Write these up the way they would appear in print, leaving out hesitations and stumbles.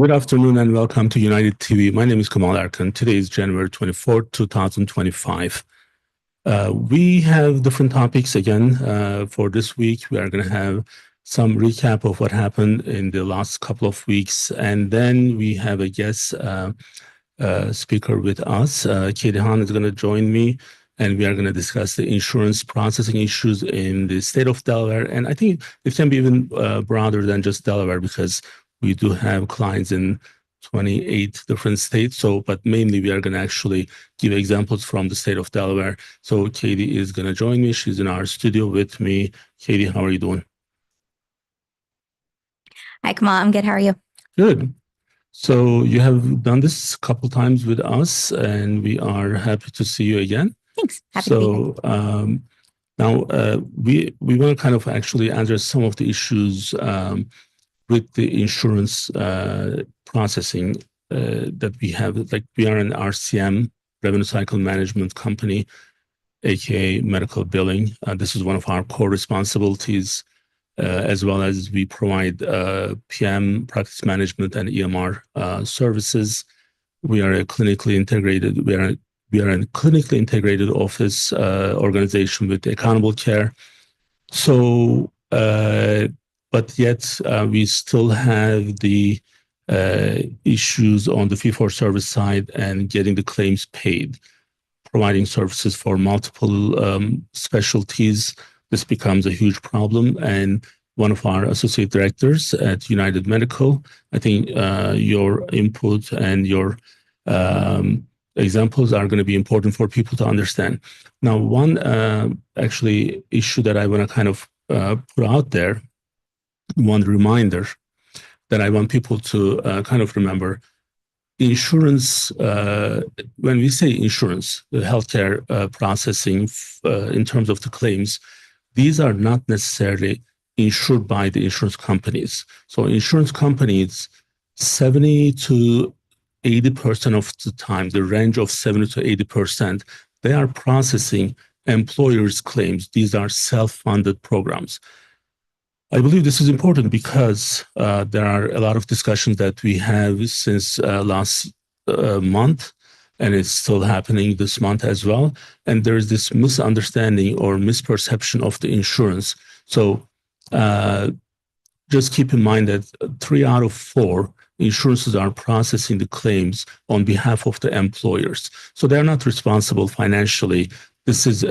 Good afternoon and welcome to United TV. My name is Kemal Erkan. Today is January 24th, 2025. We have different topics again for this week. We are going to have some recap of what happened in the last couple of weeks. And then we have a guest speaker with us. Katie Haan is going to join me, and we are going to discuss the insurance processing issues in the state of Delaware. And I think it can be even broader than just Delaware, because we do have clients in 28 different states. But mainly we are going to actually give examples from the state of Delaware. So Katie is going to join me. She's in our studio with me. Katie, how are you doing? Hi, Kemal. I'm good. How are you? Good. So you have done this a couple times with us, and we are happy to see you again. Thanks. Happy to be here. Now we want to kind of actually address some of the issues with the insurance processing that we have. Like, we are an RCM, revenue cycle management company, aka medical billing. This is one of our core responsibilities, as well as we provide PM, practice management, and EMR services. We are a clinically integrated. We are a clinically integrated office organization with accountable care. So, but yet we still have the issues on the fee-for-service side and getting the claims paid. Providing services for multiple specialties, this becomes a huge problem. And one of our associate directors at United Medical, I think your input and your examples are going to be important for people to understand. Now, one actually issue that I want to kind of put out there, one reminder that I want people to kind of remember: insurance, when we say insurance, the healthcare processing in terms of the claims, these are not necessarily insured by the insurance companies. So insurance companies, 70 to 80% of the time, the range of 70 to 80%, they are processing employers' claims. These are self-funded programs. I believe this is important because there are a lot of discussions that we have since last month, and it's still happening this month as well. And there is this misunderstanding or misperception of the insurance. So just keep in mind that 3 out of 4 insurances are processing the claims on behalf of the employers. So they're not responsible financially. This is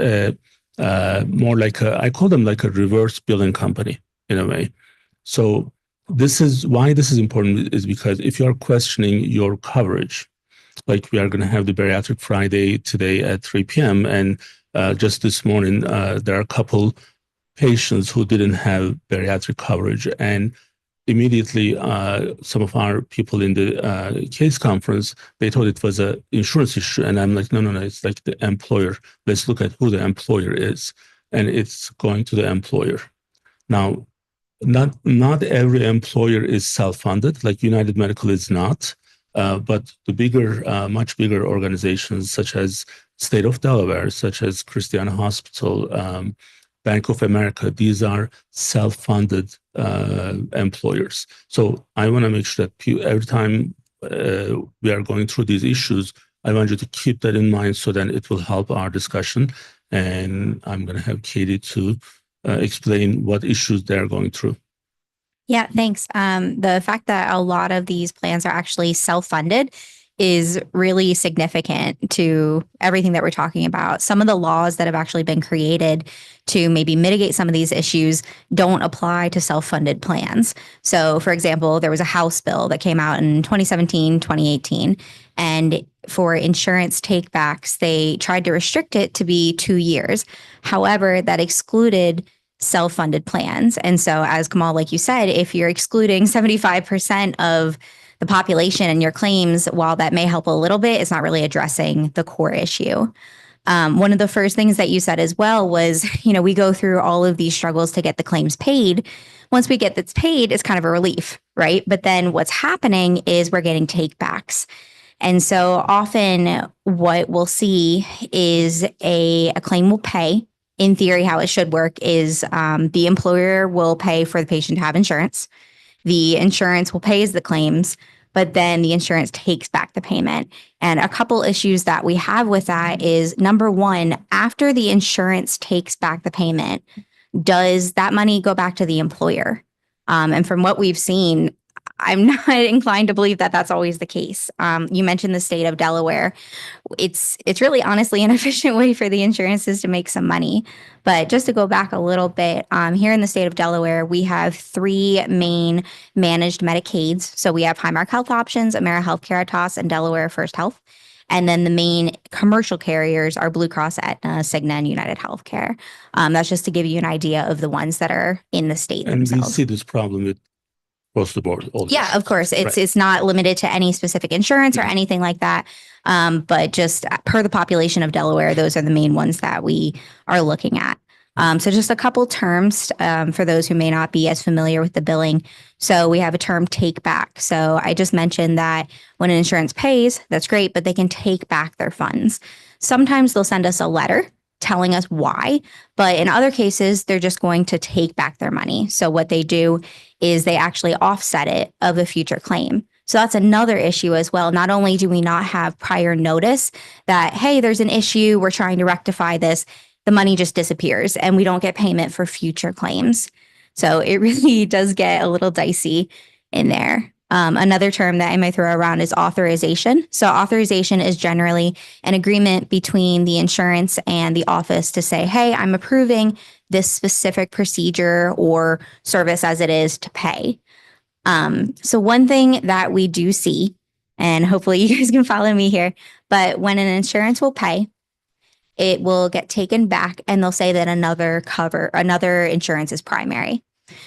more like I call them like a reverse billing company in a way. So this is why this is important, is because if you're questioning your coverage, like we are going to have the Bariatric Friday today at 3 p.m. And just this morning, there are a couple patients who didn't have bariatric coverage. And immediately, some of our people in the case conference, they thought it was an insurance issue. And I'm like, no, it's like the employer. Let's look at who the employer is. And it's going to the employer. Now, not every employer is self-funded, like United Medical is not. But the bigger, much bigger organizations, such as State of Delaware, such as Christiana Hospital, Bank of America, these are self-funded employers. So I want to make sure that every time we are going through these issues, I want you to keep that in mind, so that it will help our discussion. And I'm going to have Katie to explain what issues they're going through. Yeah, thanks. The fact that a lot of these plans are actually self-funded is really significant to everything that we're talking about. Some of the laws that have actually been created to maybe mitigate some of these issues don't apply to self-funded plans. So, for example, there was a House bill that came out in 2017, 2018, and for insurance takebacks, they tried to restrict it to be 2 years. However, that excluded self-funded plans. And so, as Kemal, like you said, if you're excluding 75% of the population and your claims, while that may help a little bit, it's not really addressing the core issue. One of the first things that you said as well was, we go through all of these struggles to get the claims paid. Once we get this paid, it's kind of a relief, right? But then what's happening is we're getting takebacks. And so often what we'll see is a claim will pay. In theory, how it should work is the employer will pay for the patient to have insurance. The insurance will pay as the claims, but then the insurance takes back the payment. And a couple issues that we have with that is, number one, after the insurance takes back the payment, does that money go back to the employer? And from what we've seen, I'm not inclined to believe that that's always the case. You mentioned the state of Delaware. It's really honestly an efficient way for the insurances to make some money. But just to go back a little bit, here in the state of Delaware, we have 3 main managed Medicaids. So we have Highmark Health Options, AmeriHealth Caritas, and Delaware First Health. And then the main commercial carriers are Blue Cross, Aetna, Cigna, and United Healthcare. That's just to give you an idea of the ones that are in the state And themselves. we see this problem with across the board. Yeah, of course. It's not limited to any specific insurance or anything like that. But just per the population of Delaware, those are the main ones that we are looking at. So just a couple terms for those who may not be as familiar with the billing. So we have a term take back. So I just mentioned that when an insurance pays, that's great, but they can take back their funds. Sometimes they'll send us a letter telling us why, but in other cases, they're just going to take back their money. So what they do is they actually offset it of a future claim. So that's another issue as well. Not only do we not have prior notice that, hey, there's an issue, we're trying to rectify this, the money just disappears and we don't get payment for future claims. So it really does get a little dicey in there. Another term that I might throw around is authorization. So authorization is generally an agreement between the insurance and the office to say, hey, I'm approving this specific procedure or service as it is to pay. So one thing that we do see, and hopefully you guys can follow me here, but when an insurance will pay, it will get taken back and they'll say that another insurance is primary.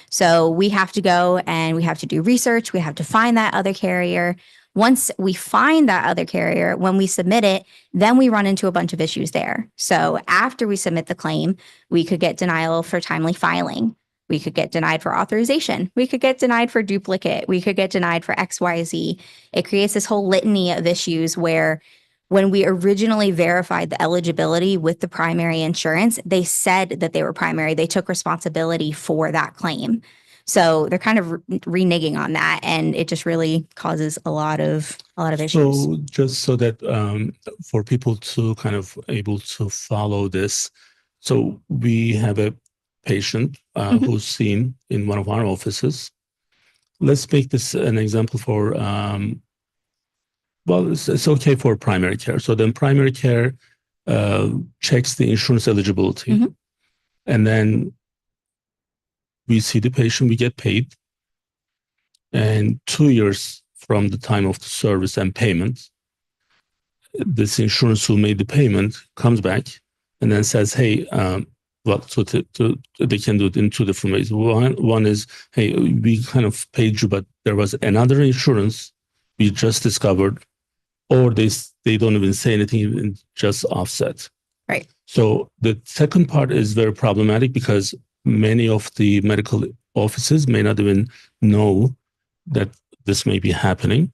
So we have to go and we have to do research. We have to find that other carrier. Once we find that other carrier, when we submit it, then we run into a bunch of issues there. So after we submit the claim, we could get denial for timely filing. We could get denied for authorization. We could get denied for duplicate. We could get denied for XYZ. It creates this whole litany of issues where when we originally verified the eligibility with the primary insurance, they said that they were primary. They took responsibility for that claim. So they're kind of reneging on that, and it just really causes a lot of issues. So just so that for people to kind of able to follow this, so we have a patient who's seen in one of our offices. Let's make this an example for well, it's okay for primary care. So then primary care checks the insurance eligibility. And then we see the patient, we get paid. And 2 years from the time of the service and payment, this insurance who made the payment comes back and then says, hey, well, so they can do it in 2 different ways. One is, hey, we kind of paid you, but there was another insurance we just discovered. Or they don't even say anything and just offset. Right. So the second part is very problematic because many of the medical offices may not even know that this may be happening.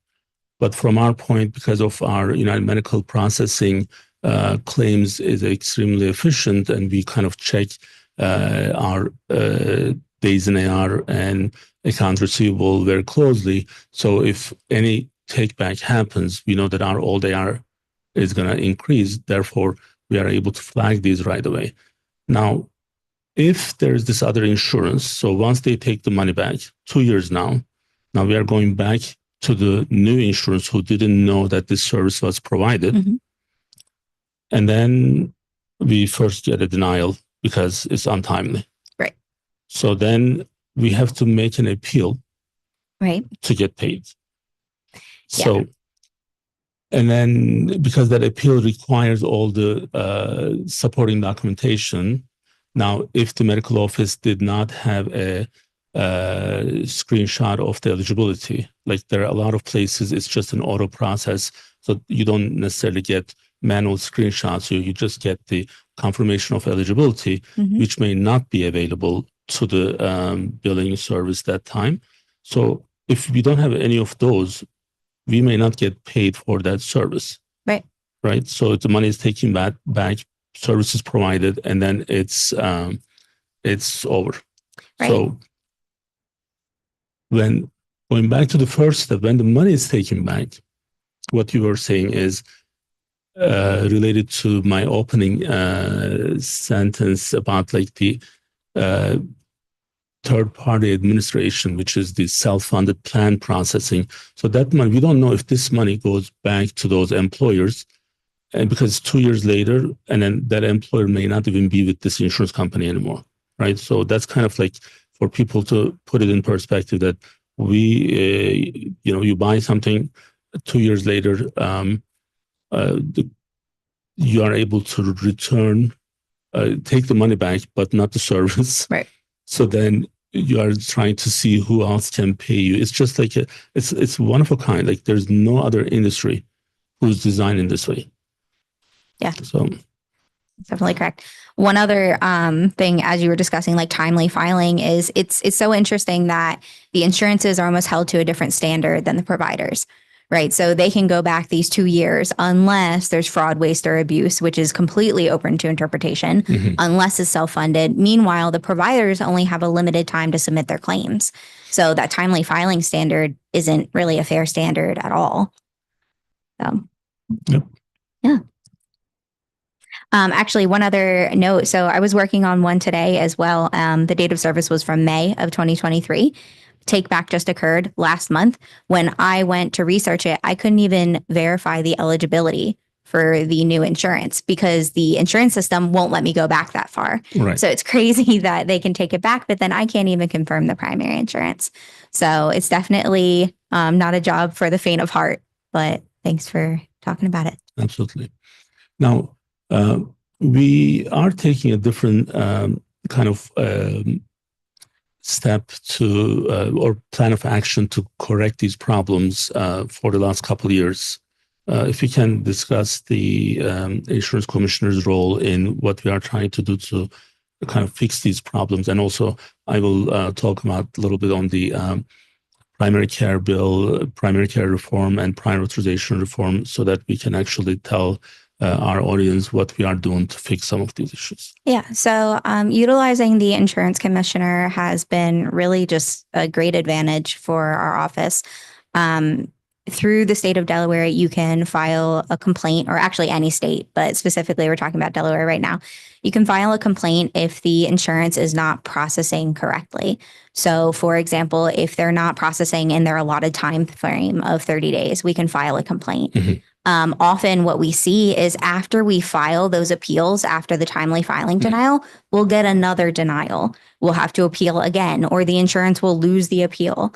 But from our point, because of our United Medical processing, claims is extremely efficient, and we kind of check our days in AR and account receivable very closely. So if any take back happens, we know that our old AR is going to increase. Therefore, we are able to flag these right away. Now, if there's this other insurance, so once they take the money back, 2 years now we are going back to the new insurance who didn't know that this service was provided. And then we first get a denial because it's untimely. Right. So then we have to make an appeal to get paid. So, and then because that appeal requires all the supporting documentation. Now, if the medical office did not have a screenshot of the eligibility, like there are a lot of places, it's just an auto process. So you don't necessarily get manual screenshots. You just get the confirmation of eligibility, which may not be available to the billing service that time. So if we don't have any of those, we may not get paid for that service. Right. So the money is taken back, service is provided, and then it's over. Right. So when Going back to the first step, when the money is taken back, what you were saying is related to my opening sentence about like the third-party administration, which is the self-funded plan processing. So that money, we don't know if this money goes back to those employers, and because 2 years later, and then that employer may not even be with this insurance company anymore, right? So that's kind of like for people to put it in perspective that we, you buy something 2 years later, you are able to return, take the money back, but not the service. Right. So then you are trying to see who else can pay you. It's just like it's one of a kind. Like there's no other industry who's designed in this way. Yeah. So definitely correct. One other thing, as you were discussing, like timely filing, is it's so interesting that the insurances are almost held to a different standard than the providers. Right. So they can go back these 2 years unless there's fraud, waste, or abuse, which is completely open to interpretation, unless it's self-funded. Meanwhile, the providers only have a limited time to submit their claims. So that timely filing standard isn't really a fair standard at all. So, yep. Yeah. Actually, one other note. So I was working on one today as well. The date of service was from May of 2023. Take back just occurred last month. When I went to research it, I couldn't even verify the eligibility for the new insurance because the insurance system won't let me go back that far. Right. So it's crazy that they can take it back, but then I can't even confirm the primary insurance. So it's definitely not a job for the faint of heart, but thanks for talking about it. Absolutely. Now, we are taking a different kind of step to or plan of action to correct these problems for the last couple of years. If we can discuss the insurance commissioner's role in what we are trying to do to kind of fix these problems. And also I will talk about a little bit on the primary care bill, primary care reform, and prior authorization reform so that we can actually tell our audience what we are doing to fix some of these issues. Yeah. So utilizing the insurance commissioner has been really just a great advantage for our office. Through the state of Delaware, you can file a complaint, or actually any state, but specifically we're talking about Delaware right now. You can file a complaint if the insurance is not processing correctly. So for example, if they're not processing in their allotted time frame of 30 days, we can file a complaint. Often what we see is after we file those appeals, after the timely filing denial, we'll get another denial. We'll have to appeal again, or the insurance will lose the appeal.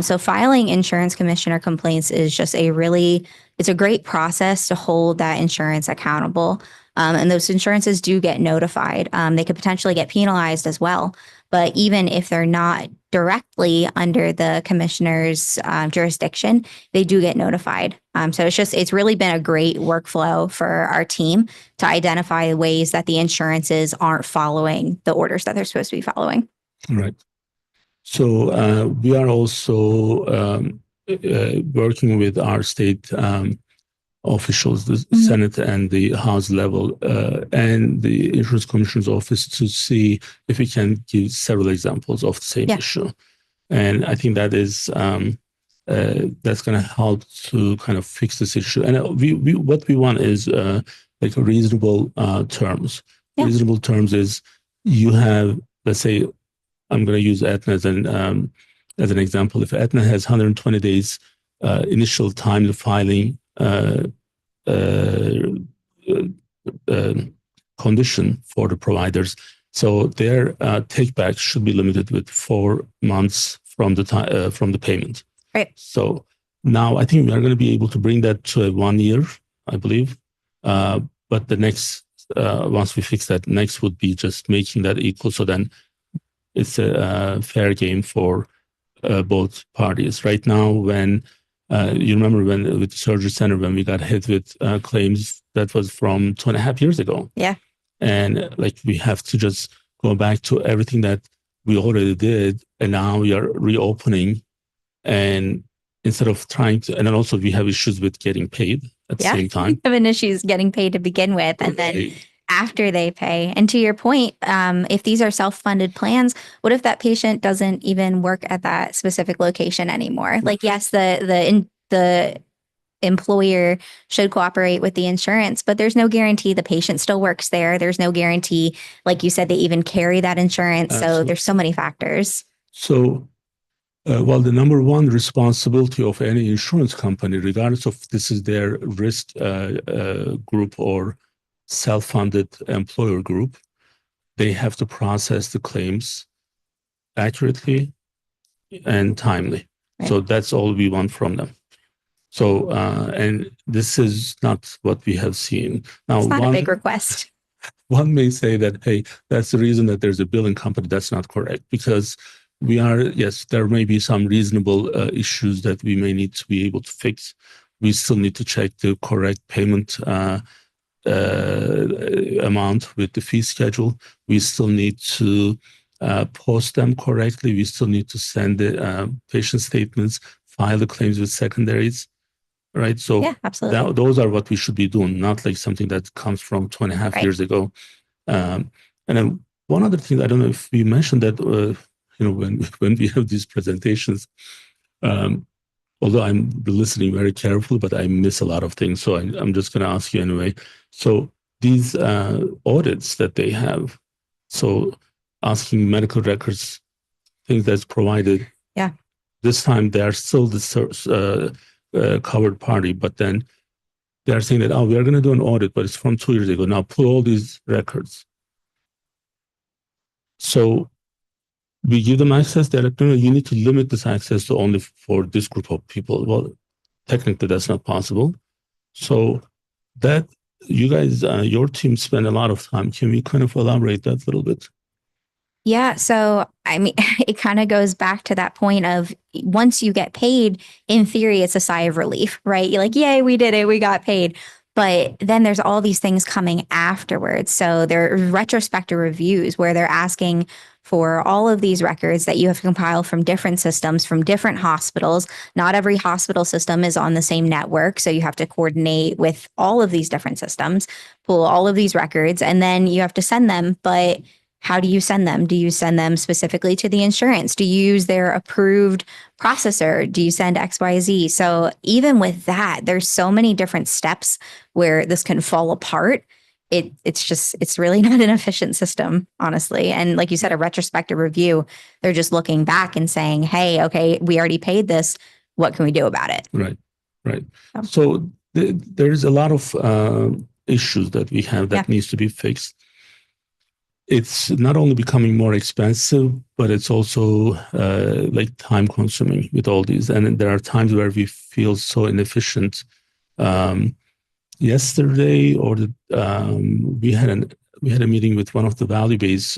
So filing insurance commissioner complaints is just it's a great process to hold that insurance accountable. And those insurances do get notified. They could potentially get penalized as well. But even if they're not directly under the commissioner's jurisdiction, they do get notified. So it's really been a great workflow for our team to identify ways that the insurances aren't following the orders that they're supposed to be following. Right. So we are also working with our state officials, the Senate and the House level, and the Insurance Commissioner's Office to see if we can give several examples of the same issue. And I think that is that's going to help to kind of fix this issue. And what we want is like reasonable terms. Yeah. Reasonable terms is you have, let's say, I'm going to use Aetna as an example. If Aetna has 120 days initial time to filing condition for the providers, so their take back should be limited with 4 months from the time from the payment. Right. So now I think we are going to be able to bring that to 1 year, I believe. But the next, once we fix that, next would be just making that equal. So then it's a fair game for both parties. Right now, when you remember when with the surgery center, when we got hit with claims, that was from 2.5 years ago. Yeah. And like we have to just go back to everything that we already did. And now we are reopening. And instead of trying to, and then also we have issues with getting paid at the same time. Having issues getting paid to begin with. And then after they pay. And to your point, if these are self-funded plans, what if that patient doesn't even work at that specific location anymore? Like, yes, the employer should cooperate with the insurance, but there's no guarantee the patient still works there. There's no guarantee, like you said, they even carry that insurance. So there's so many factors. So, well, the number one responsibility of any insurance company, regardless of this is their risk group or self-funded employer group, they have to process the claims accurately and timely. Right. So that's all we want from them. So, and this is not what we have seen. Now, it's not a big request. One may say that, hey, that's the reason that there's a billing company. That's not correct, because we are, yes, there may be some reasonable issues that we may need to be able to fix. We still need to check the correct payment amount with the fee schedule. We still need to post them correctly. We still need to send the patient statements, file the claims with secondaries. Right. So yeah, absolutely. Those are what we should be doing, not like something that comes from 2.5 years ago. And then one other thing, I don't know if we mentioned that, when we have these presentations, although I'm listening very carefully, but I miss a lot of things. So I'm just going to ask you anyway. So these audits that they have, so asking medical records, things that's provided. Yeah. This time they are still the covered party, but then they're saying that, we are going to do an audit, but it's from 2 years ago. Now pull all these records. So we give them access. They're like, no, you need to limit this access to only for this group of people. Well, technically that's not possible. So that you guys, your team spend a lot of time. Can we kind of elaborate that a little bit? Yeah. So, I mean, it kind of goes back to that point of once you get paid, in theory, it's a sigh of relief, right? You're like, yay, we did it. We got paid. But then there's all these things coming afterwards. So there are retrospective reviews where they're asking for all of these records that you have to compile from different systems, from different hospitals. Not every hospital system is on the same network. So you have to coordinate with all of these different systems, pull all of these records, and then you have to send them. But how do you send them? Do you send them specifically to the insurance? Do you use their approved processor? Do you send XYZ? So even with that, there's so many different steps where this can fall apart. It's really not an efficient system, honestly. And like you said, a retrospective review, they're just looking back and saying, hey, okay, we already paid this. What can we do about it? Right. So there's a lot of issues that we have that needs to be fixed. It's not only becoming more expensive, but it's also like time consuming with all these. And there are times where we feel so inefficient. Yesterday, we had a meeting with one of the value-based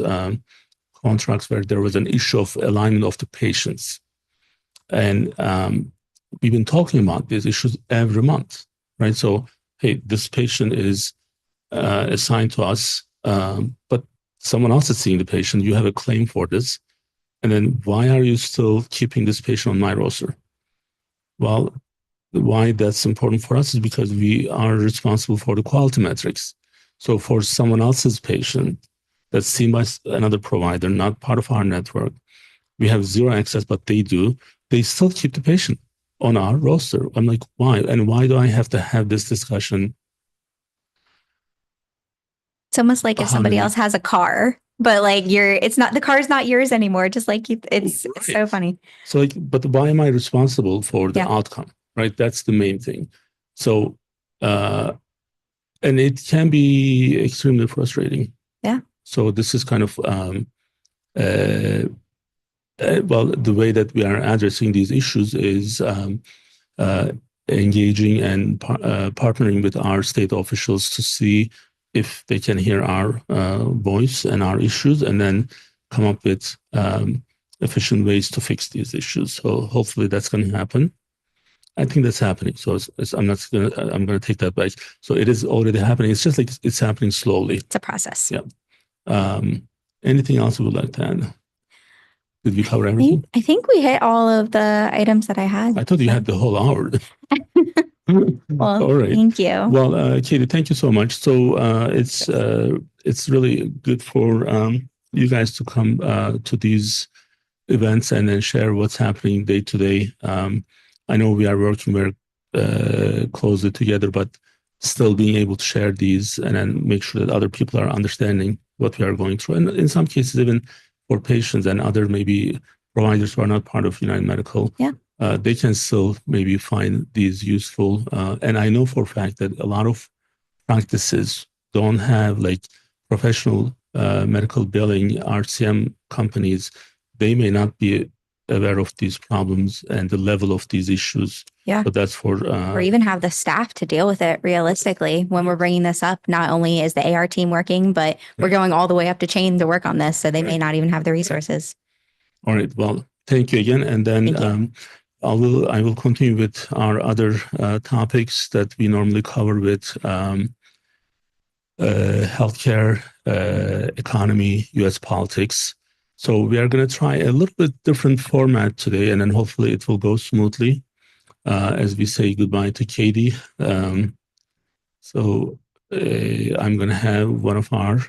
contracts where there was an issue of alignment of the patients. And we've been talking about these issues every month, right? So, hey, this patient is assigned to us, but someone else is seeing the patient, you have a claim for this. And then why are you still keeping this patient on my roster? Well, why that's important for us is because we are responsible for the quality metrics. So for someone else's patient that's seen by another provider, not part of our network, we have zero access, but they do, they still keep the patient on our roster. I'm like, why? And why do I have to have this discussion? It's almost like if somebody else has a car, but like the car's not yours anymore. Just like it's so funny. So like, but why am I responsible for the outcome? Right? That's the main thing. So, and it can be extremely frustrating. Yeah. So this is kind of, well, the way that we are addressing these issues is engaging and partnering with our state officials to see if they can hear our voice and our issues, and then come up with efficient ways to fix these issues. So hopefully that's going to happen. I think that's happening. So I'm going to take that back. So it is already happening. It's just like it's happening slowly. It's a process. Yeah. Anything else you would like to add? Did we cover everything? I think we hit all of the items that I had. I thought you had the whole hour. Well, All right. thank you. Well, Katie, thank you so much. So it's really good for you guys to come to these events and then share what's happening day to day. I know we are working very closely together, but still being able to share these and then make sure that other people are understanding what we are going through. And in some cases, even for patients and other maybe providers who are not part of United Medical, they can still maybe find these useful. And I know for a fact that a lot of practices don't have like professional medical billing RCM companies. They may not be aware of these problems and the level of these issues. Yeah. But that's for or even have the staff to deal with it realistically. When we're bringing this up, not only is the AR team working, but we're going all the way up to chain to work on this. So they may not even have the resources. All right. Well, thank you again. And then I will continue with our other topics that we normally cover with healthcare, economy, U.S. politics. So we are going to try a little bit different format today, and then hopefully it will go smoothly as we say goodbye to Katie. So I'm going to have one of our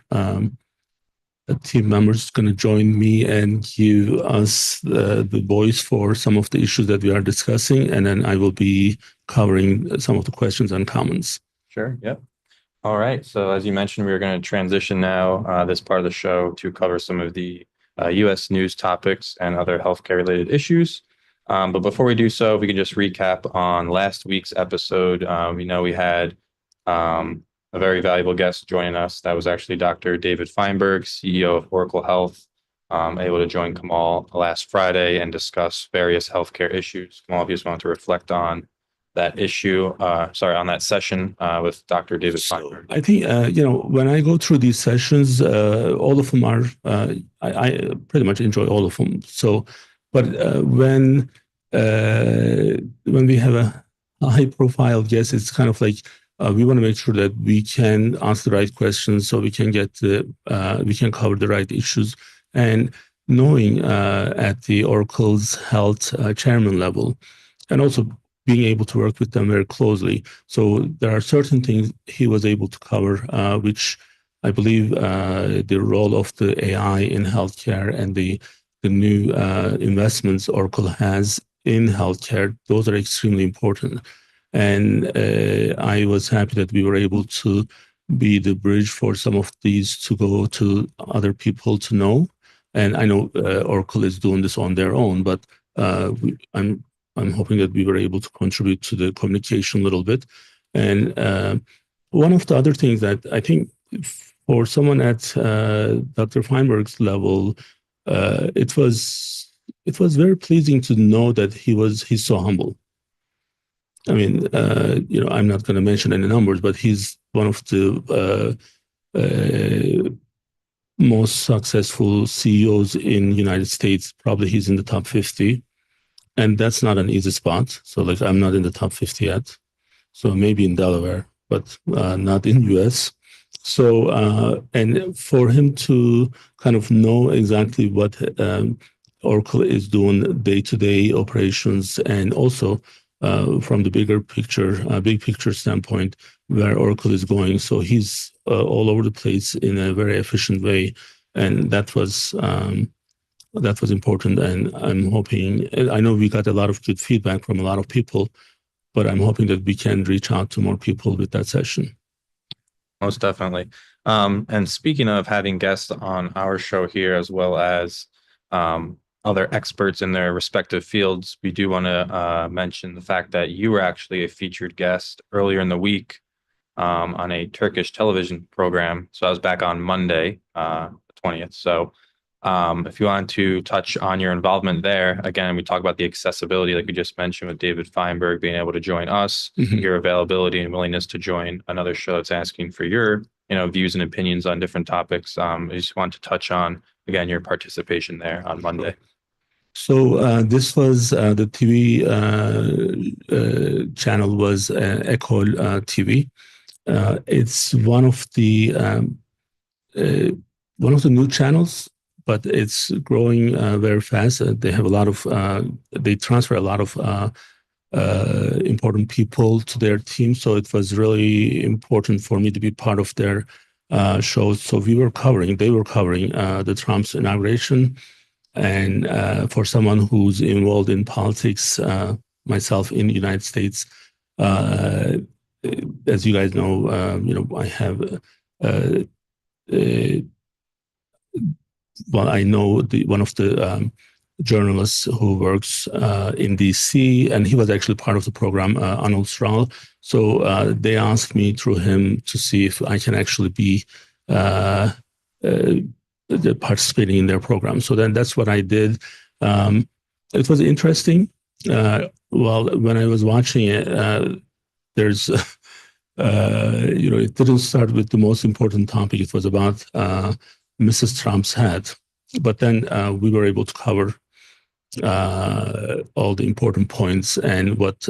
team members going to join me and give us the voice for some of the issues that we are discussing, and then I will be covering some of the questions and comments. Sure. Yep. All right. So as you mentioned, we are going to transition now this part of the show to cover some of the U.S. news topics and other healthcare related issues. But before we do so, we can just recap on last week's episode. We know we had a very valuable guest joining us. That was actually Dr. David Feinberg, CEO of Oracle Health, able to join Kemal last Friday and discuss various healthcare issues. Kemal, if you just want to reflect on that issue, on that session with Dr. David Feinberg. I think, when I go through these sessions, all of them are, I pretty much enjoy all of them. So, but when we have a high profile guest, it's kind of like, we want to make sure that we can ask the right questions so we can we can cover the right issues. And knowing at the Oracle's health chairman level, and also being able to work with them very closely. So there are certain things he was able to cover, which I believe the role of the AI in healthcare and the new investments Oracle has in healthcare, those are extremely important. And I was happy that we were able to be the bridge for some of these to go to other people to know. And I know Oracle is doing this on their own, but I'm hoping that we were able to contribute to the communication a little bit. And one of the other things that I think for someone at Dr. Feinberg's level, it was very pleasing to know that he's so humble. I mean, I'm not going to mention any numbers, but he's one of the most successful CEOs in the United States. Probably he's in the top 50. And that's not an easy spot. So like, I'm not in the top 50 yet. So maybe in Delaware, but not in US. So, and for him to kind of know exactly what Oracle is doing day-to-day operations, and also from the big picture standpoint, where Oracle is going. So he's all over the place in a very efficient way. And that was important, and I'm hoping, I know we got a lot of good feedback from a lot of people, but I'm hoping that we can reach out to more people with that session. Most definitely. And speaking of having guests on our show here, as well as other experts in their respective fields, we do want to mention the fact that you were actually a featured guest earlier in the week on a Turkish television program. So I was back on Monday, the 20th. So if you want to touch on your involvement there, again, we talk about the accessibility, like we just mentioned with David Feinberg being able to join us, your availability and willingness to join another show that's asking for your, views and opinions on different topics. I just want to touch on, again, your participation there on Monday. So this was the TV channel was EKOLTV. It's one of the new channels, but it's growing very fast. They have a lot of, they transfer a lot of important people to their team. So it was really important for me to be part of their show. So they were covering the Trump's inauguration. And for someone who's involved in politics, myself in the United States, as you guys know, I have, I know one of the journalists who works in DC, and he was actually part of the program, Arnold Strahl. So they asked me through him to see if I can actually be participating in their program. So then that's what I did. It was interesting. When I was watching it, there's, it didn't start with the most important topic. It was about Mrs. Trump's hat. But then we were able to cover all the important points and what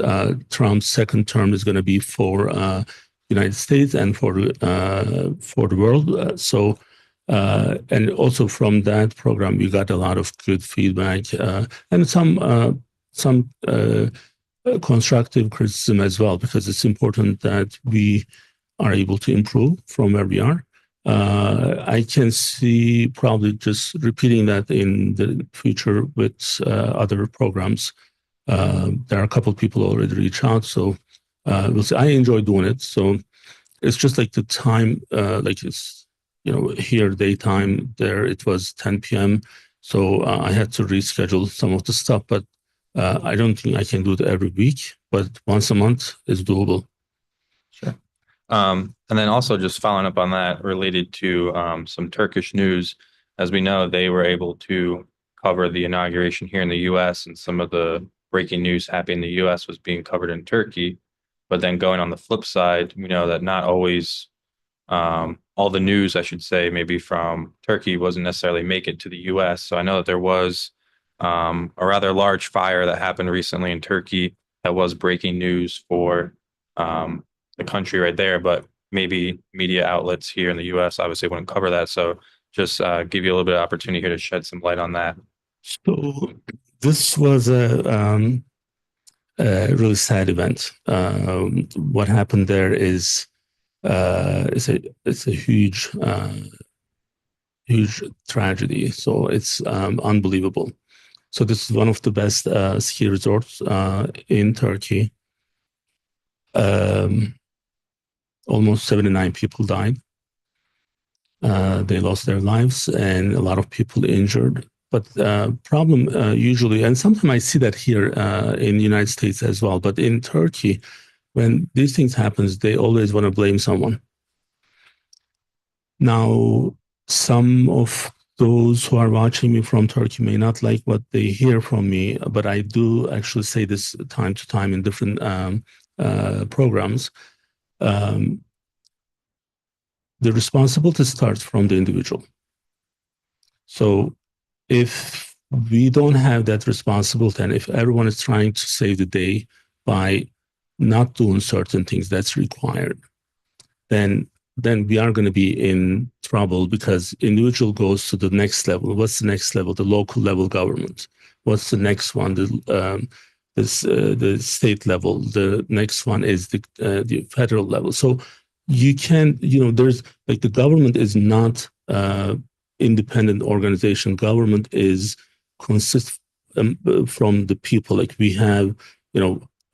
Trump's second term is going to be for United States and for the world. And also from that program, we got a lot of good feedback and some constructive criticism as well, because it's important that we are able to improve from where we are. I can see probably just repeating that in the future with other programs. There are a couple of people already reach out, so we'll see. I enjoy doing it. So it's just like the time, like it's, here daytime, there it was 10 p.m. So I had to reschedule some of the stuff, but I don't think I can do it every week, but once a month is doable. Sure. And then also just following up on that related to some Turkish news, as we know, they were able to cover the inauguration here in the U.S. and some of the breaking news happening in the U.S. was being covered in Turkey. But then going on the flip side, we know that not always all the news, I should say, maybe from Turkey wasn't necessarily make it to the U.S. So I know that there was a rather large fire that happened recently in Turkey that was breaking news for the country right there, but maybe media outlets here in the U.S. obviously wouldn't cover that. So just give you a little bit of opportunity here to shed some light on that. So this was a really sad event. What happened there is it's a huge tragedy. So it's unbelievable. So this is one of the best ski resorts in Turkey. Almost 79 people died. They lost their lives and a lot of people injured. But problem usually, and sometimes I see that here in the United States as well, but in Turkey, when these things happen, they always want to blame someone. Now, some of those who are watching me from Turkey may not like what they hear from me, but I do actually say this time to time in different programs. The responsibility starts from the individual. So if we don't have that responsibility, and if everyone is trying to save the day by not doing certain things that's required, then we are going to be in trouble, because individual goes to the next level. What's the next level? The local level government. What's the next one? The state level. The next one is the federal level. So you can, there's like, the government is not independent organization. Government is consist from the people. Like we have,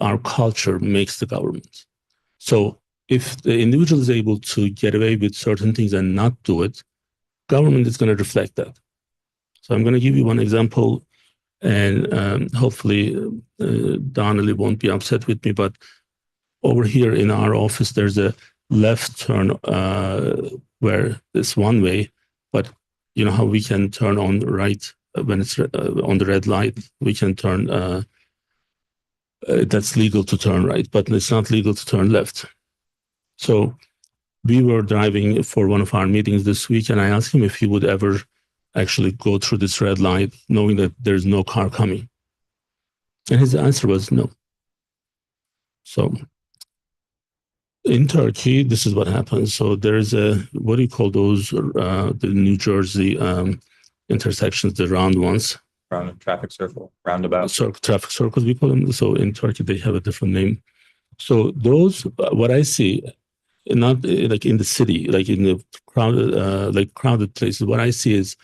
our culture makes the government. So if the individual is able to get away with certain things and not do it, government is going to reflect that. So I'm going to give you one example, and hopefully Donnelly won't be upset with me, but over here in our office, there's a left turn where it's one way, but you know how we can turn on the right when it's on the red light, we can turn, that's legal to turn right, but it's not legal to turn left. So we were driving for one of our meetings this week, and I asked him if he would ever actually go through this red light knowing that there's no car coming. And his answer was no. So in Turkey, this is what happens. So there is what do you call those, the New Jersey intersections, the round ones? traffic circle, roundabout. So traffic circles, we call them. So in Turkey, they have a different name. So those, what I see, not like in the city, like in the crowded places, what I see is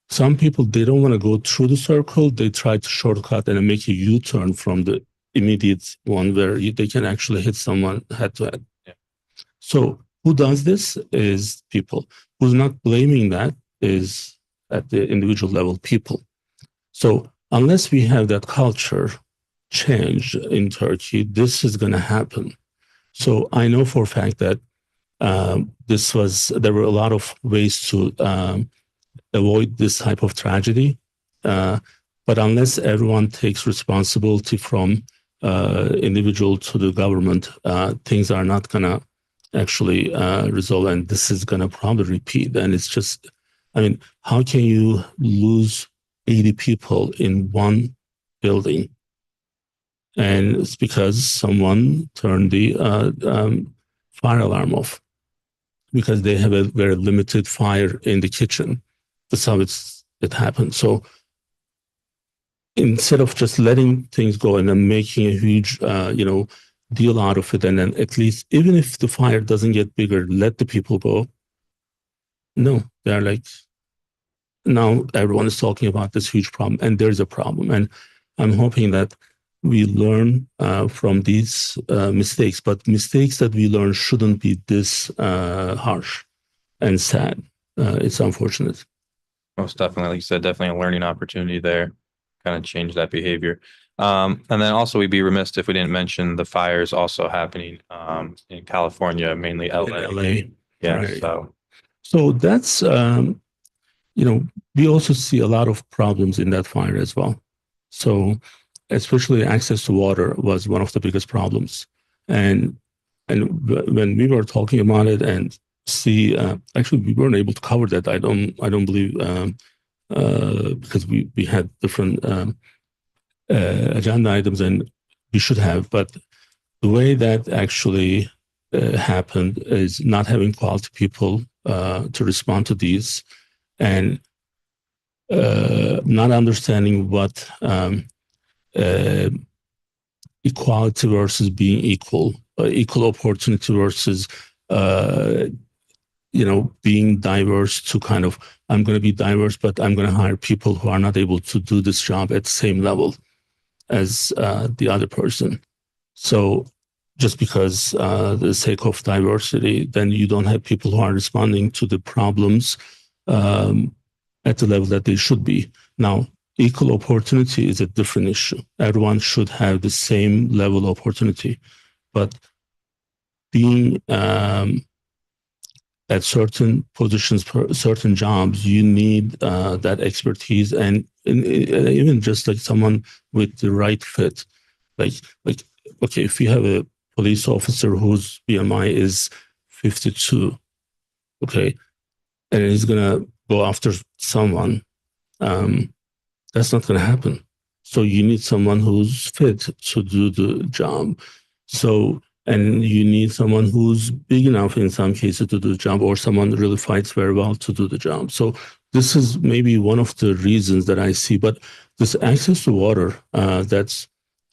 some people, they don't want to go through the circle. They try to shortcut and make a U-turn from the immediate one where they can actually hit someone head to head. Yeah. So who does this is people. Who's not blaming that is at the individual level, people. So unless we have that culture change in Turkey, this is going to happen. So I know for a fact that there were a lot of ways to avoid this type of tragedy. But unless everyone takes responsibility from individual to the government, things are not going to actually resolve. And this is going to probably repeat. And it's just, I mean, how can you lose 80 people in one building? And it's because someone turned the fire alarm off because they have a very limited fire in the kitchen. That's how it happened. So instead of just letting things go and then making a huge, deal out of it, and then at least, even if the fire doesn't get bigger, let the people go. No, they're like, now everyone is talking about this huge problem, and there's a problem. And I'm hoping that we learn from these mistakes, but mistakes that we learn shouldn't be this harsh and sad. It's unfortunate. Most definitely, like you said, definitely a learning opportunity there, kind of change that behavior. And then also we'd be remiss if we didn't mention the fires also happening in California, mainly LA. In LA. Yeah. Right. So that's, we also see a lot of problems in that fire as well. So especially access to water was one of the biggest problems. And when we were talking about it and see, actually we weren't able to cover that. I don't believe, because we had different agenda items and we should have, but the way that actually happened is not having quality people to respond to these, and not understanding what equality versus being equal opportunity versus being diverse to kind of, I'm going to be diverse, but I'm going to hire people who are not able to do this job at the same level as the other person. So just because the sake of diversity, then you don't have people who are responding to the problems at the level that they should be. Now, equal opportunity is a different issue. Everyone should have the same level of opportunity, but being at certain positions, certain jobs, you need that expertise, and even just like someone with the right fit. Like, okay, if you have a police officer whose BMI is 52, okay, and he's gonna go after someone, that's not gonna happen. So you need someone who's fit to do the job. So, and you need someone who's big enough in some cases to do the job, or someone that really fights very well to do the job. So this is maybe one of the reasons that I see, but this access to water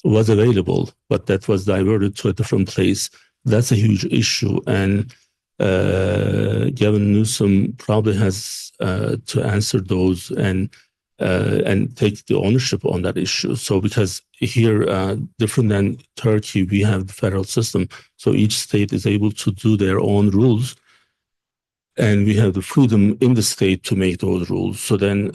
was available, but that was diverted to a different place. That's a huge issue. And Gavin Newsom probably has to answer those and take the ownership on that issue. So because here, different than Turkey, we have the federal system. So each state is able to do their own rules. And we have the freedom in the state to make those rules. So then,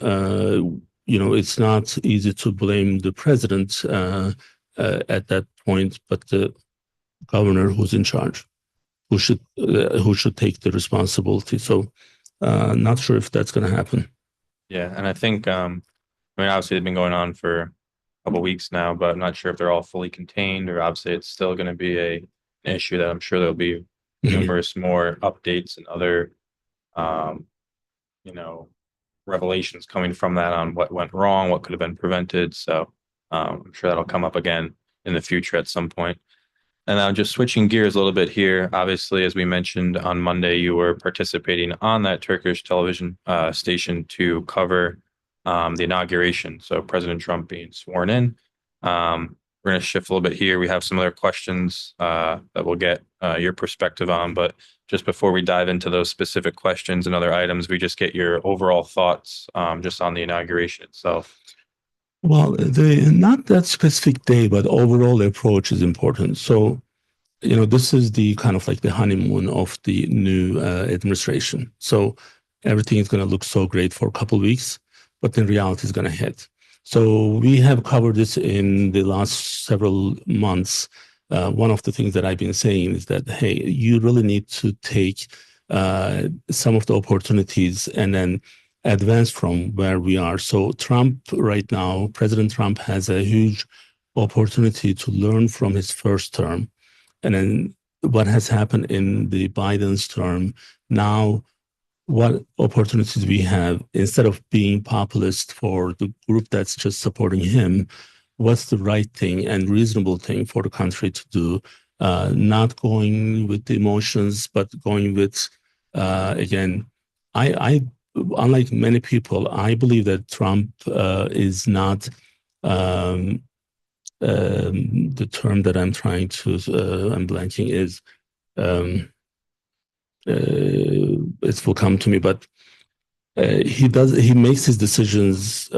it's not easy to blame the president at that point, but the governor who's in charge, who should take the responsibility. So not sure if that's going to happen. Yeah, and I think, obviously it's been going on for a couple of weeks now, but I'm not sure if they're all fully contained, or obviously it's still going to be an issue that I'm sure there'll be numerous more updates and other, revelations coming from that on what went wrong, what could have been prevented. So I'm sure that'll come up again in the future at some point. And now just switching gears a little bit here, obviously, as we mentioned on Monday, you were participating on that Turkish television station to cover the inauguration. So President Trump being sworn in. We're going to shift a little bit here. We have some other questions that we'll get your perspective on. But just before we dive into those specific questions and other items, we just get your overall thoughts just on the inauguration itself. Well, not that specific day, but overall approach is important. So, this is the kind of like the honeymoon of the new administration. So everything is going to look so great for a couple of weeks, but then reality is going to hit. So we have covered this in the last several months. One of the things that I've been saying is that, hey, you really need to take some of the opportunities and then advance from where we are. So Trump right now, President Trump has a huge opportunity to learn from his first term. And then what has happened in the Biden's term, now what opportunities we have, instead of being populist for the group that's just supporting him, what's the right thing and reasonable thing for the country to do, not going with the emotions, but going with, again, I unlike many people, I believe that Trump is not, the term that I'm trying to, I'm blanking is, it will come to me, but he makes his decisions,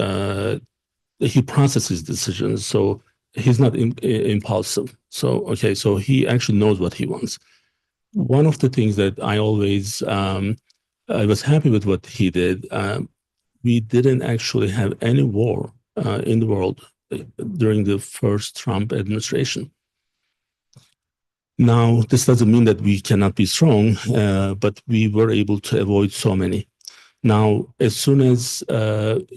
he processes decisions, so he's not impulsive. So, okay, so he actually knows what he wants. One of the things that I always, I was happy with what he did. We didn't actually have any war in the world during the first Trump administration. Now, this doesn't mean that we cannot be strong, but we were able to avoid so many. Now, as soon as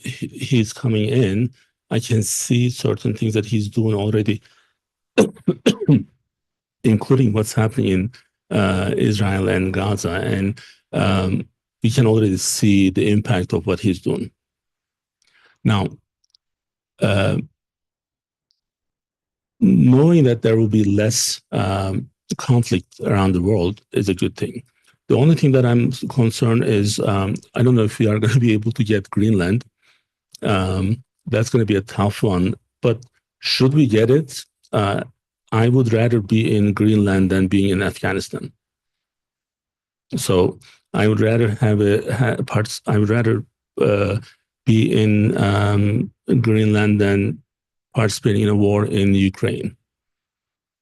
he's coming in, I can see certain things that he's doing already, including what's happening in Israel and Gaza. And we can already see the impact of what he's doing. Now, knowing that there will be less conflict around the world is a good thing. The only thing that I'm concerned is, I don't know if we are going to be able to get Greenland. That's going to be a tough one, but should we get it, I would rather be in Greenland than being in Afghanistan. So I would rather have I would rather be in Greenland than participating in a war in Ukraine,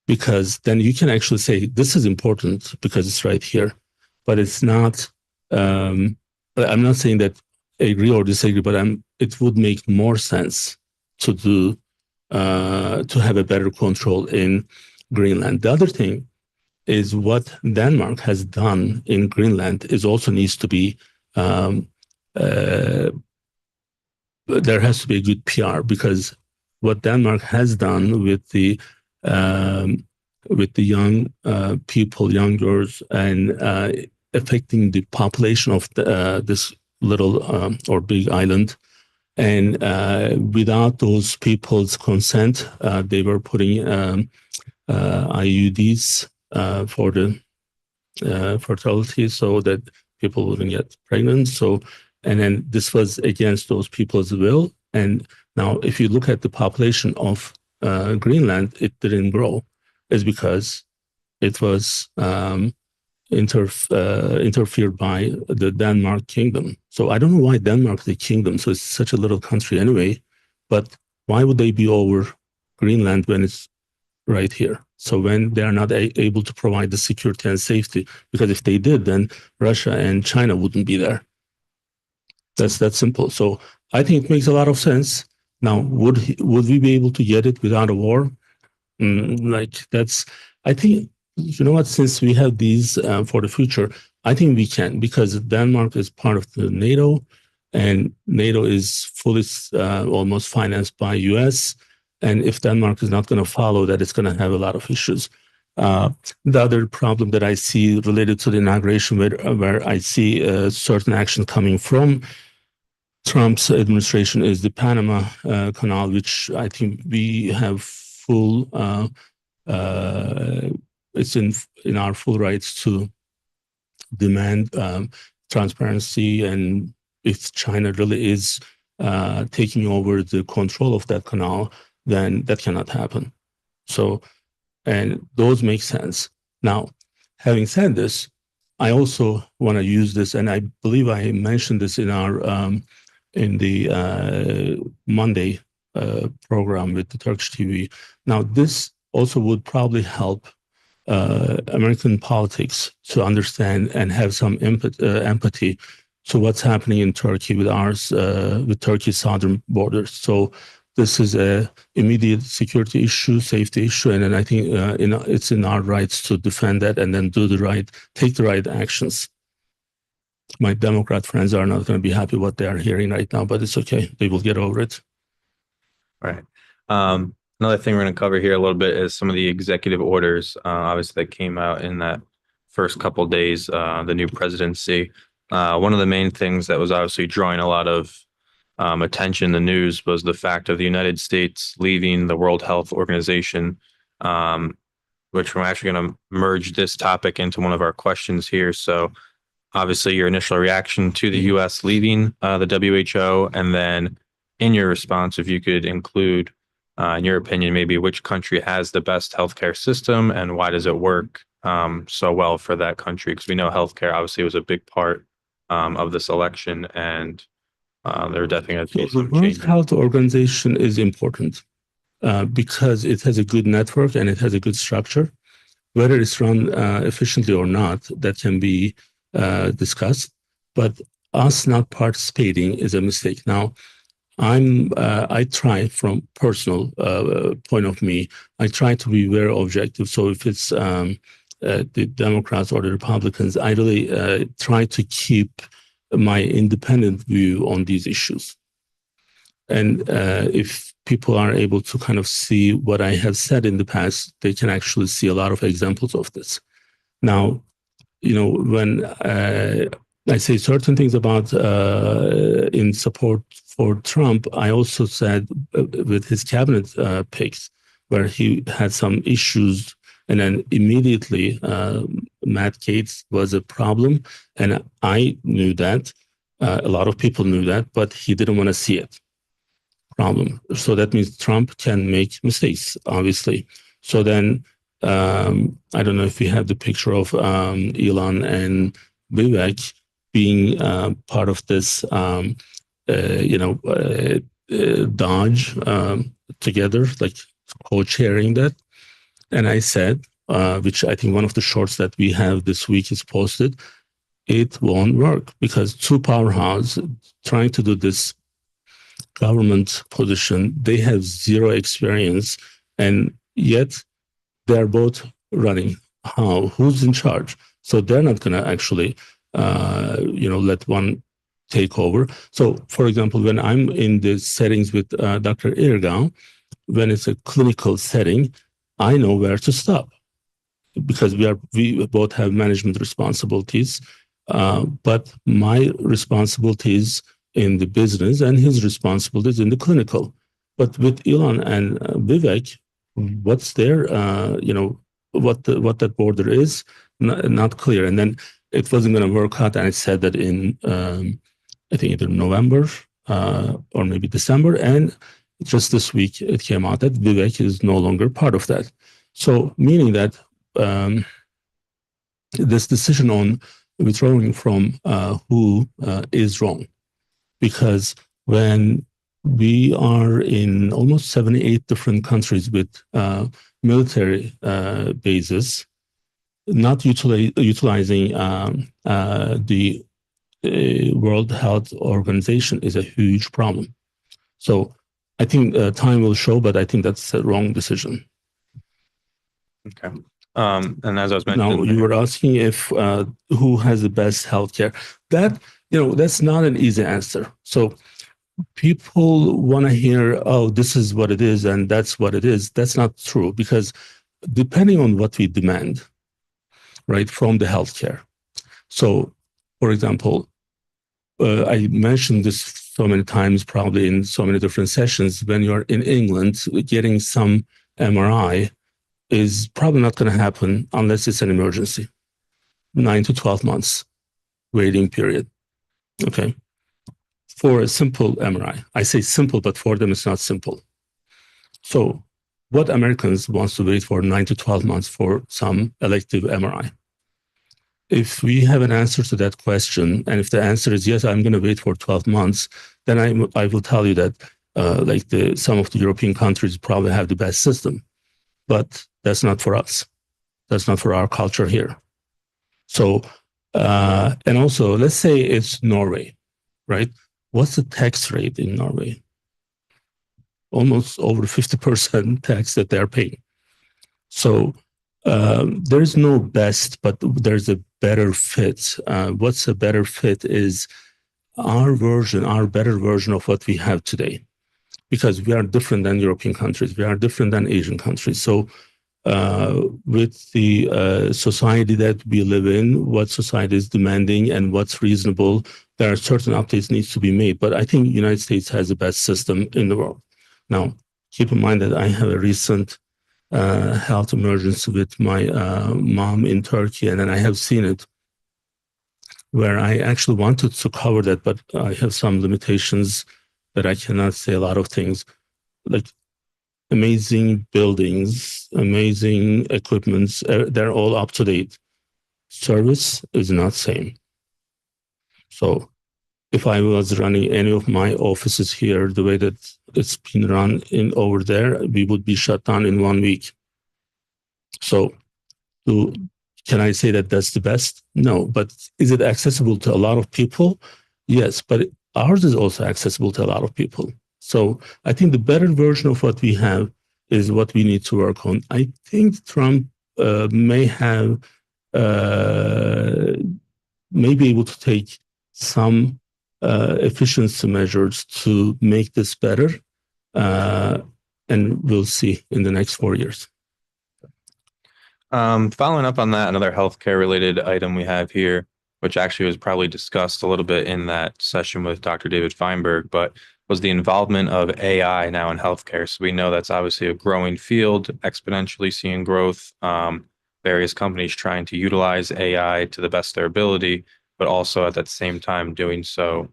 because then you can actually say this is important because it's right here, but it's not. I'm not saying that I agree or disagree, but it would make more sense to do to have a better control in Greenland. The other thing is what Denmark has done in Greenland is also needs to be. There has to be a good PR, because what Denmark has done with the young people, young girls, and affecting the population of this little or big island, and without those people's consent, they were putting IUDs for the fertility, so that people wouldn't get pregnant. So, and then this was against those people's will. And now, if you look at the population of Greenland, it didn't grow. It's because it was interfered by the Denmark kingdom. So I don't know why Denmark is a kingdom. So it's such a little country anyway. But why would they be over Greenland when it's right here? So when they are not able to provide the security and safety, because if they did, then Russia and China wouldn't be there. That's that simple. So I think it makes a lot of sense. Now, would we be able to get it without a war? I think, you know what, since we have these for the future, I think we can, because Denmark is part of the NATO, and NATO is fully almost financed by US. And if Denmark is not going to follow that, it's going to have a lot of issues. The other problem that I see related to the inauguration, where I see certain action coming from Trump's administration, is the Panama Canal, which I think we have full, it's in our full rights to demand transparency, and if China really is taking over the control of that canal, then that cannot happen. So, and those make sense. Now, having said this, I also want to use this, and I believe I mentioned this in our in the Monday program with the Turkish TV. Now, this also would probably help American politics to understand and have some empathy to what's happening in Turkey with Turkey's southern borders. So this is a immediate security issue, safety issue, and then I think it's in our rights to defend that and then take the right actions. My Democrat friends are not going to be happy what they are hearing right now, but it's okay. They will get over it. Right. Another thing we're going to cover here a little bit is some of the executive orders, obviously that came out in that first couple of days, the new presidency. One of the main things that was obviously drawing a lot of attention in the news was the fact of the United States leaving the World Health Organization, which we're actually going to merge this topic into one of our questions here. So obviously your initial reaction to the U.S. leaving the WHO, and then in your response, if you could include, in your opinion, maybe which country has the best healthcare system and why does it work so well for that country? Because we know healthcare obviously was a big part of this election, and there are definitely going to be some changes. The World Health Organization is important because it has a good network and it has a good structure. Whether it's run efficiently or not, that can be discussed. But us not participating is a mistake. Now, I try from personal point of me, I try to be very objective. So if it's the Democrats or the Republicans, I really try to keep my independent view on these issues. And if people are able to kind of see what I have said in the past, they can actually see a lot of examples of this. Now, you know, when I say certain things about in support for Trump, I also said with his cabinet picks, where he had some issues, and then immediately Matt Gaetz was a problem, and I knew that. A lot of people knew that, but he didn't want to see it. Problem. So that means Trump can make mistakes, obviously. So then I don't know if we have the picture of Elon and Vivek being part of this, DOGE together, like co-chairing that. And I said, which I think one of the shorts that we have this week is posted, it won't work because two powerhouses trying to do this government position, they have zero experience, and yet they're both running. How? Who's in charge? So they're not going to actually, let one take over. So, for example, when I'm in the settings with Dr. Erkan, when it's a clinical setting, I know where to stop because we both have management responsibilities, but my responsibilities in the business and his responsibilities in the clinical. But with Elon and Vivek, what's their, what that border is, not clear. And then it wasn't going to work out. And I said that in, I think either November or maybe December. And just this week, it came out that Vivek is no longer part of that. So meaning that this decision on withdrawing from WHO is wrong. Because when we are in almost 78 different countries with military bases, not utilizing the World Health Organization is a huge problem. So I think time will show, but I think that's a wrong decision. Okay. And as I was mentioning, now you were asking if who has the best healthcare. That's not an easy answer. So people want to hear, oh, this is what it is and that's what it is. That's not true because depending on what we demand, right, from the healthcare. So, for example, I mentioned this so many times, probably in so many different sessions. When you're in England, getting some MRI is probably not going to happen unless it's an emergency. 9 to 12 months waiting period. Okay. for a simple MRI. I say simple, but for them it's not simple. So what Americans wants to wait for 9 to 12 months for some elective MRI? If we have an answer to that question, and if the answer is yes, I'm going to wait for 12 months, then I will tell you that some of the European countries probably have the best system, but that's not for us. That's not for our culture here. So, and also, let's say it's Norway, right? What's the tax rate in Norway? Almost over 50% tax that they're paying. So there's no best, but there's a better fit. What's a better fit is our better version of what we have today, because we are different than European countries. We are different than Asian countries. So with the society that we live in, what society is demanding and what's reasonable, there are certain updates needs to be made. But I think the United States has the best system in the world. Now, keep in mind that I have a recent health emergency with my mom in Turkey, and then I have seen it where I actually wanted to cover that, but I have some limitations that I cannot say a lot of things, like amazing buildings, amazing equipments, they're all up to date. Service is not same. So if I was running any of my offices here the way that it's been run in over there, we would be shut down in 1 week. So can I say that that's the best? No, but is it accessible to a lot of people? Yes, but ours is also accessible to a lot of people. So I think the better version of what we have is what we need to work on. I think Trump may be able to take some efficiency measures to make this better, and we'll see in the next 4 years. Following up on that, another healthcare related item we have here, which actually was probably discussed a little bit in that session with Dr. David Feinberg, but was the involvement of AI now in healthcare. So we know that's obviously a growing field, exponentially seeing growth, various companies trying to utilize AI to the best of their ability, but also at that same time doing so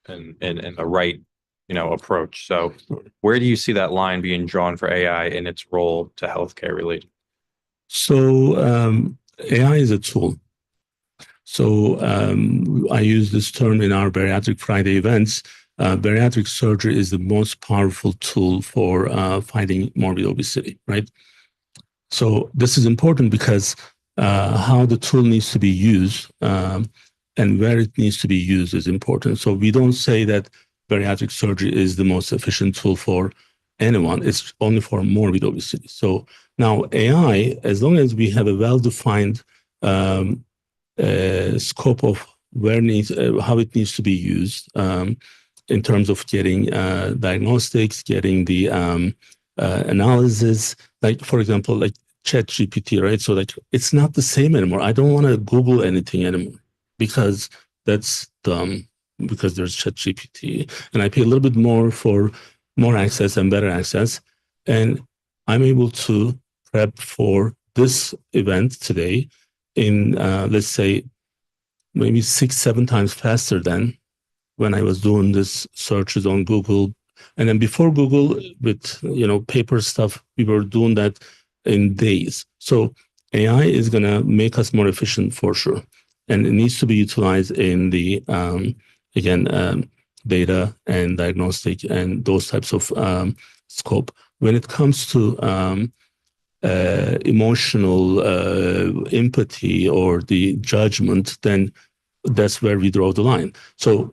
in the right approach. So where do you see that line being drawn for AI in its role to healthcare related? So AI is a tool. So I use this term in our Bariatric Friday events. Bariatric surgery is the most powerful tool for fighting morbid obesity, right? So this is important because how the tool needs to be used and where it needs to be used is important. So we don't say that bariatric surgery is the most efficient tool for anyone. It's only for morbid obesity. So now AI, as long as we have a well-defined scope of how it needs to be used in terms of getting diagnostics, getting the analysis, like for example, like ChatGPT, right? So like it's not the same anymore. I don't want to Google anything anymore because that's dumb, because there's ChatGPT, and I pay a little bit more for more access and better access, and I'm able to prep for this event today in let's say maybe 6-7 times faster than when I was doing this searches on Google. And then before Google with paper stuff, we were doing that in days. So AI is going to make us more efficient for sure, and it needs to be utilized in the data and diagnostic and those types of scope. When it comes to emotional empathy or the judgment, then that's where we draw the line. So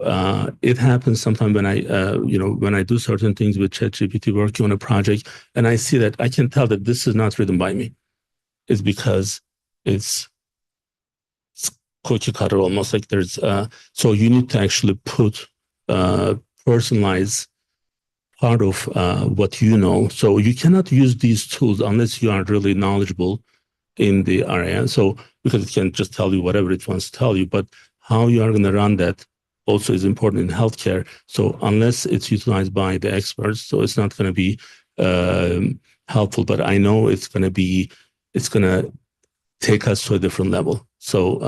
it happens sometimes when I do certain things with ChatGPT, working on a project, and I see that I can tell that this is not written by me. It's because it's cookie cutter almost, like there's so you need to actually put personalized part of what you know. So you cannot use these tools unless you are really knowledgeable in the area. So because it can just tell you whatever it wants to tell you, but how you are going to run that also is important in healthcare. So unless it's utilized by the experts, so it's not going to be helpful. But I know it's going to take us to a different level. So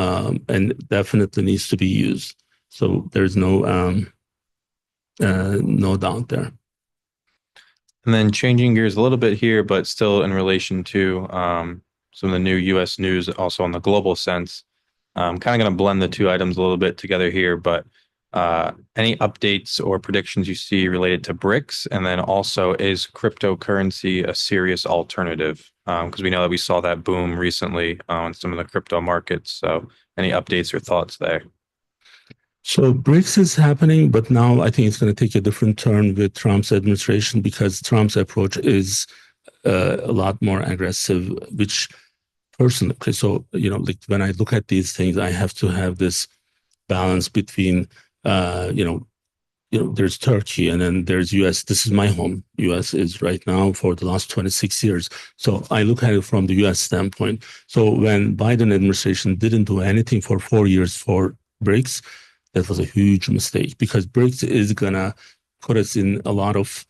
and definitely needs to be used. So there's no doubt there. And then changing gears a little bit here, but still in relation to some of the new U.S. news, also on the global sense. I'm kind of going to blend the two items a little bit together here, but any updates or predictions you see related to BRICS? And then also, is cryptocurrency a serious alternative? Because we know that we saw that boom recently on some of the crypto markets. So any updates or thoughts there? So BRICS is happening, but now I think it's going to take a different turn with Trump's administration, because Trump's approach is a lot more aggressive, which personally, okay, so, like when I look at these things, I have to have this balance between, there's Turkey and then there's US. This is my home. US is right now for the last 26 years. So I look at it from the US standpoint. So when Biden administration didn't do anything for 4 years for BRICS, that was a huge mistake, because BRICS is gonna put us in a lot of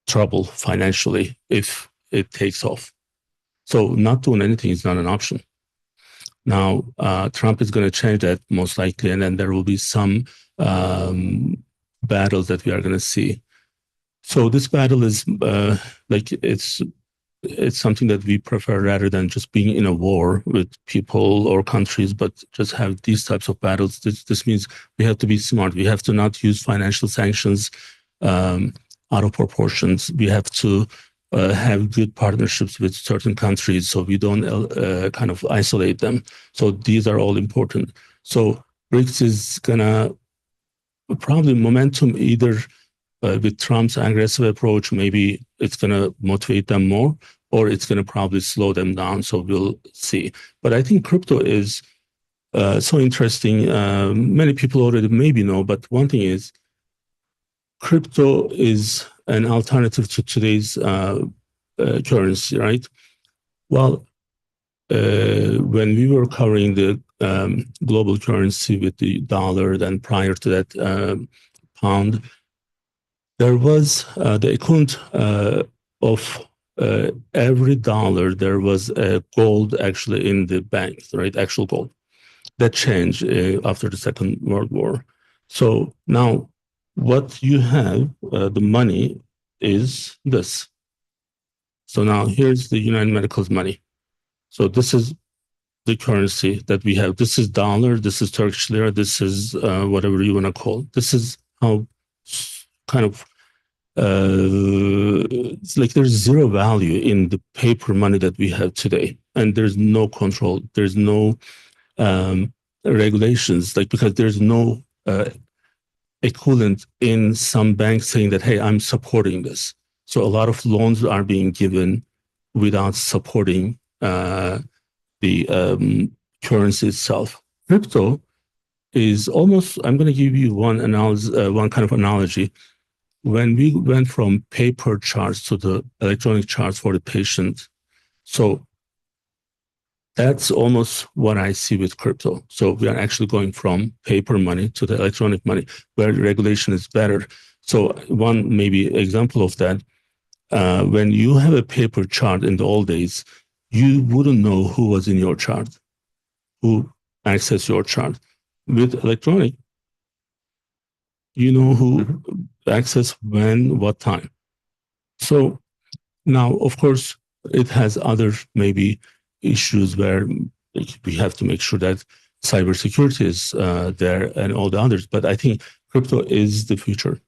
trouble financially if it takes off. So not doing anything is not an option. Now, Trump is going to change that most likely, and then there will be some battles that we are going to see. So this battle is it's something that we prefer, rather than just being in a war with people or countries, but just have these types of battles. This means we have to be smart. We have to not use financial sanctions out of proportions. We have to have good partnerships with certain countries so we don't kind of isolate them. So these are all important. So BRICS is gonna probably momentum either with Trump's aggressive approach, maybe it's going to motivate them more, or it's going to probably slow them down. So we'll see. But I think crypto is so interesting. Many people already maybe know, but one thing is, crypto is an alternative to today's currency, right? Well, when we were covering the global currency with the dollar, then prior to that pound, there was the equivalent of every dollar, there was a gold actually in the bank, right? Actual gold. That changed after the Second World War. So now what you have, the money is this. So now here's the United Medical's money. So this is the currency that we have. This is dollar, this is Turkish lira, this is whatever you want to call it. This is how kind of it's like there's zero value in the paper money that we have today, and there's no control, there's no regulations, like, because there's no equivalent in some banks saying that, hey, I'm supporting this. So a lot of loans are being given without supporting the currency itself. Crypto is almost, I'm going to give you one kind of analogy. When we went from paper charts to the electronic charts for the patient, so that's almost what I see with crypto. So we are actually going from paper money to the electronic money, where regulation is better. So one maybe example of that, when you have a paper chart in the old days, you wouldn't know who was in your chart, who accessed your chart. With electronic, you know who access when, what time. So now, of course, it has other maybe issues where we have to make sure that cybersecurity is there and all the others. But I think crypto is the future.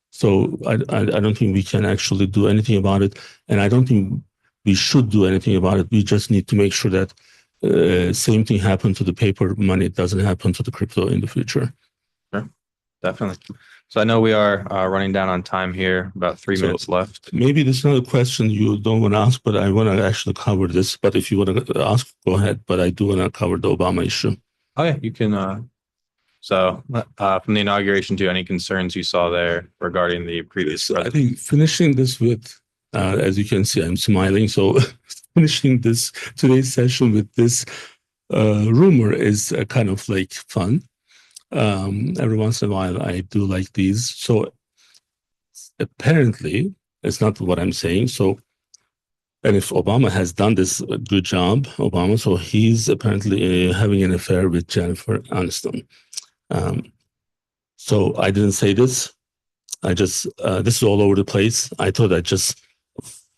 So I don't think we can actually do anything about it. And I don't think we should do anything about it. We just need to make sure that same thing happened to the paper money. It doesn't happen to the crypto in the future. Sure, definitely. So I know we are running down on time here, about 3 minutes left. Maybe this is not a question you don't want to ask, but I want to actually cover this. But if you want to ask, go ahead. But I do want to cover the Obama issue. Oh, yeah, you can. So from the inauguration to any concerns you saw there regarding the previous. I think finishing this with, as you can see, I'm smiling. So finishing today's session with this rumor is kind of like fun. Every once in a while, I do like these. So apparently, it's not what I'm saying. So And if Obama has done this good job, so he's apparently having an affair with Jennifer Aniston. So I didn't say this. I just, this is all over the place. I thought I'd just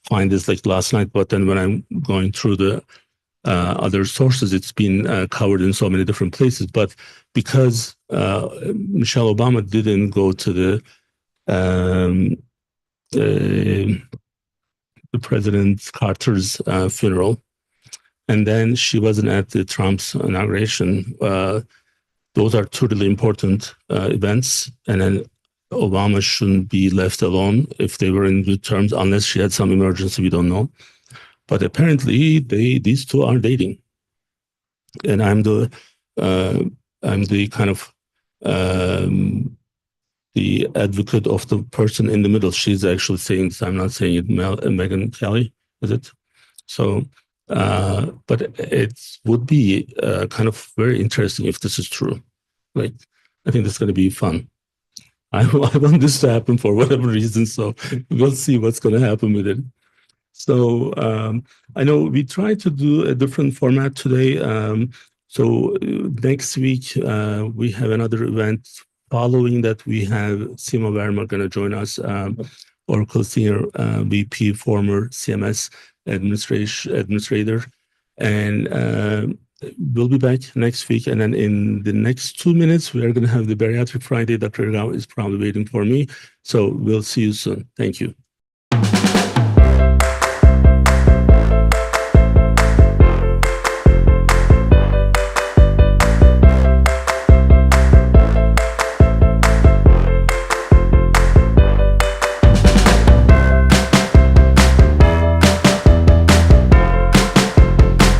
find this like last night, but then when I'm going through the other sources, it's been covered in so many different places. But because Michelle Obama didn't go to the President Carter's funeral, and then she wasn't at the Trump's inauguration. Those are two really important events, and then Obama shouldn't be left alone if they were in good terms, unless she had some emergency, we don't know. But apparently, these two are dating, and I'm the kind of the advocate of the person in the middle. She's actually saying this. I'm not saying it. Megyn Kelly, is it? So, but it would be kind of very interesting if this is true. Like, I think that's going to be fun. I want this to happen for whatever reason. So we'll see what's going to happen with it. So I know we tried to do a different format today. So next week we have another event. Following that, we have Seema Verma going to join us, Oracle Senior VP, former CMS administrator. And we'll be back next week. And then in the next 2 minutes, we are going to have the Bariatric Friday. Dr. Rao is probably waiting for me. So we'll see you soon. Thank you.